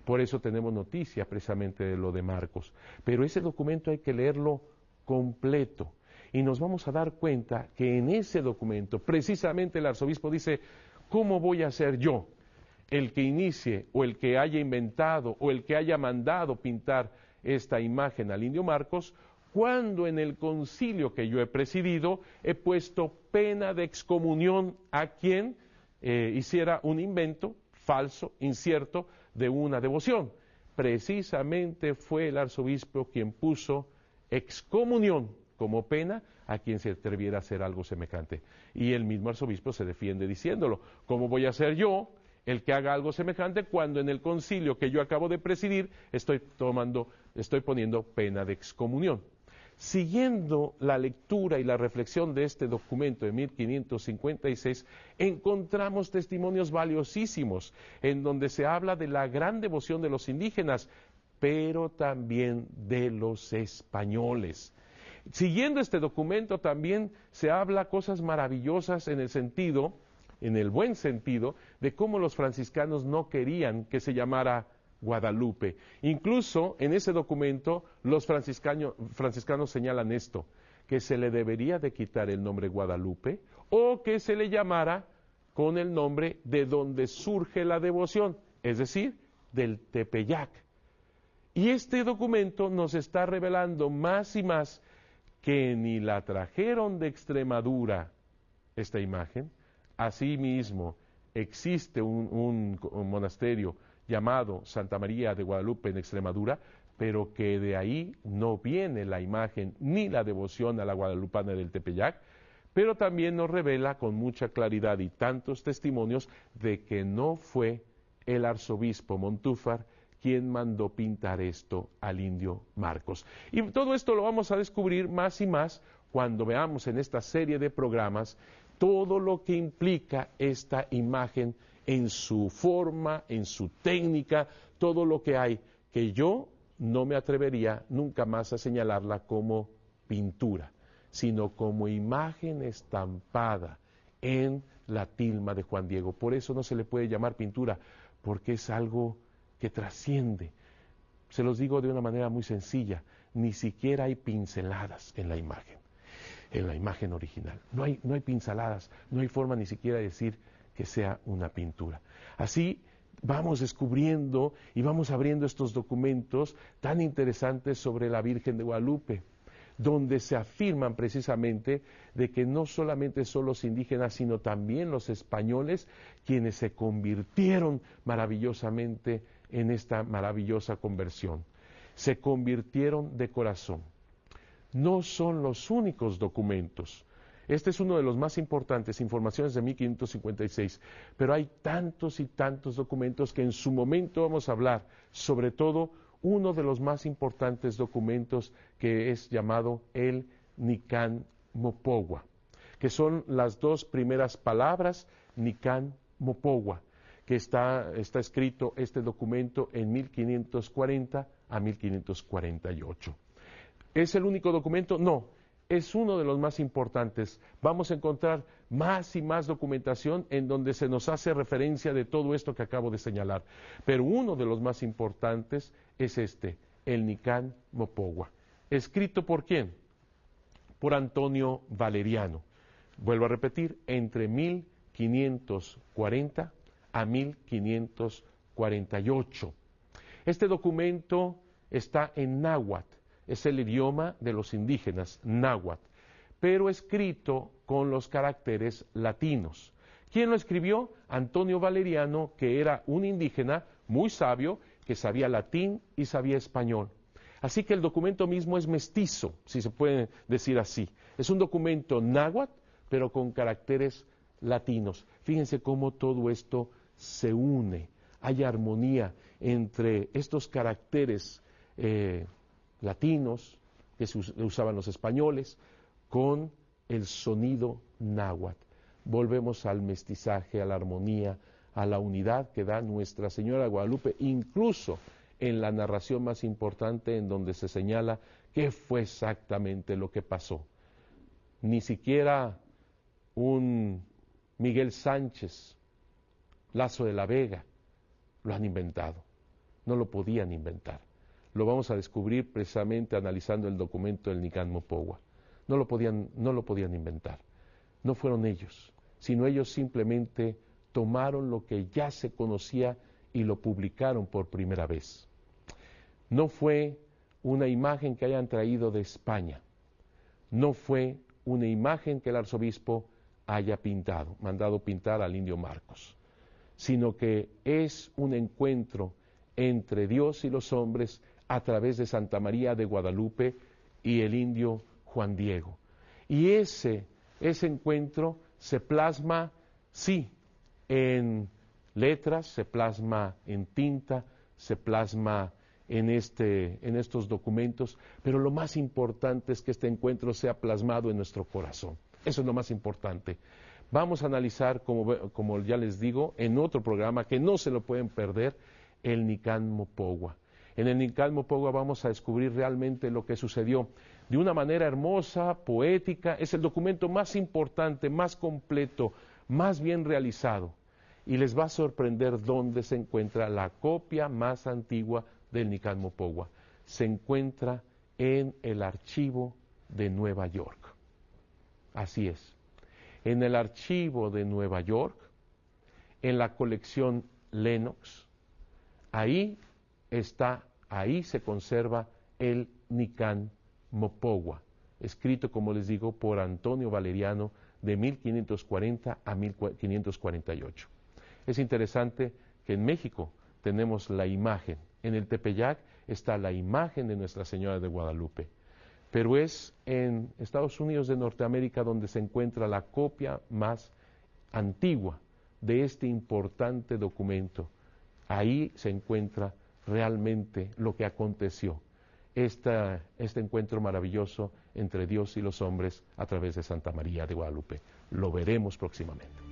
Por eso tenemos noticia precisamente de lo de Marcos. Pero ese documento hay que leerlo completo. Y nos vamos a dar cuenta que en ese documento, precisamente el arzobispo dice, ¿cómo voy a ser yo el que inicie o el que haya inventado o el que haya mandado pintar esta imagen al indio Marcos, cuando en el concilio que yo he presidido he puesto pena de excomunión a quien hiciera un invento falso, incierto, de una devoción? Precisamente fue el arzobispo quien puso excomunión como pena a quien se atreviera a hacer algo semejante. Y el mismo arzobispo se defiende diciéndolo, ¿cómo voy a ser yo el que haga algo semejante cuando en el concilio que yo acabo de presidir estoy poniendo pena de excomunión? Siguiendo la lectura y la reflexión de este documento de 1556, encontramos testimonios valiosísimos en donde se habla de la gran devoción de los indígenas, pero también de los españoles. Siguiendo este documento también se habla cosas maravillosas en el buen sentido, de cómo los franciscanos no querían que se llamara Guadalupe. Incluso en ese documento los franciscanos señalan esto, que se le debería de quitar el nombre Guadalupe o que se le llamara con el nombre de donde surge la devoción, es decir, del Tepeyac. Y este documento nos está revelando más y más que ni la trajeron de Extremadura, esta imagen. Asimismo, existe un monasterio llamado Santa María de Guadalupe en Extremadura, pero que de ahí no viene la imagen ni la devoción a la guadalupana del Tepeyac, pero también nos revela con mucha claridad y tantos testimonios de que no fue el arzobispo Montúfar quien mandó pintar esto al indio Marcos. Y todo esto lo vamos a descubrir más y más cuando veamos en esta serie de programas todo lo que implica esta imagen en su forma, en su técnica, todo lo que hay, que yo no me atrevería nunca más a señalarla como pintura, sino como imagen estampada en la tilma de Juan Diego. Por eso no se le puede llamar pintura, porque es algo que trasciende. Se los digo de una manera muy sencilla, ni siquiera hay pinceladas en la imagen original. No hay pinceladas, no hay forma ni siquiera de decir que sea una pintura. Así vamos descubriendo y vamos abriendo estos documentos tan interesantes sobre la Virgen de Guadalupe, donde se afirman precisamente de que no solamente son los indígenas, sino también los españoles quienes se convirtieron maravillosamente en esta maravillosa conversión. Se convirtieron de corazón. No son los únicos documentos. Este es uno de los más importantes, informaciones de 1556, pero hay tantos y tantos documentos que en su momento vamos a hablar, sobre todo uno de los más importantes documentos que es llamado el Nican Mopogua, que son las dos primeras palabras, Nican Mopogua, que está escrito este documento en 1540 a 1548. ¿Es el único documento? No, es uno de los más importantes. Vamos a encontrar más y más documentación en donde se nos hace referencia de todo esto que acabo de señalar. Pero uno de los más importantes es el Nican Mopogua. ¿Escrito por quién? Por Antonio Valeriano. Vuelvo a repetir, entre 1540 a 1548. Este documento está en náhuatl. Es el idioma de los indígenas, náhuatl, pero escrito con los caracteres latinos. ¿Quién lo escribió? Antonio Valeriano, que era un indígena muy sabio, que sabía latín y sabía español. Así que el documento mismo es mestizo, si se puede decir así. Es un documento náhuatl, pero con caracteres latinos. Fíjense cómo todo esto se une. Hay armonía entre estos caracteres latinos que usaban los españoles con el sonido náhuatl. Volvemos al mestizaje, a la armonía, a la unidad que da Nuestra Señora de Guadalupe, incluso en la narración más importante en donde se señala qué fue exactamente lo que pasó. Ni siquiera un Miguel Sánchez, Lazo de la Vega, lo han inventado. no lo podían inventar. Lo vamos a descubrir precisamente analizando el documento del Nican Mopogua. No lo podían inventar. No fueron ellos, sino ellos simplemente tomaron lo que ya se conocía y lo publicaron por primera vez. No fue una imagen que hayan traído de España. No fue una imagen que el arzobispo haya pintado, mandado pintar al indio Marcos, sino que es un encuentro entre Dios y los hombres a través de Santa María de Guadalupe y el indio Juan Diego. Y ese encuentro se plasma, sí, en letras, se plasma en tinta, se plasma en estos documentos, pero lo más importante es que este encuentro sea plasmado en nuestro corazón. Eso es lo más importante. Vamos a analizar, como ya les digo, en otro programa que no se lo pueden perder, el Nican Mopogua. En el Nican Mopogua vamos a descubrir realmente lo que sucedió de una manera hermosa, poética. Es el documento más importante, más completo, más bien realizado. Y les va a sorprender dónde se encuentra la copia más antigua del Nican Mopogua. Se encuentra en el archivo de Nueva York. Así es. En el archivo de Nueva York, en la colección Lenox, ahí se conserva el Nican Mopogua, escrito, como les digo, por Antonio Valeriano de 1540 a 1548. Es interesante que en México tenemos la imagen, en el Tepeyac está la imagen de Nuestra Señora de Guadalupe, pero es en Estados Unidos de Norteamérica donde se encuentra la copia más antigua de este importante documento. Ahí se encuentra realmente lo que aconteció, este encuentro maravilloso entre Dios y los hombres a través de Santa María de Guadalupe. Lo veremos próximamente.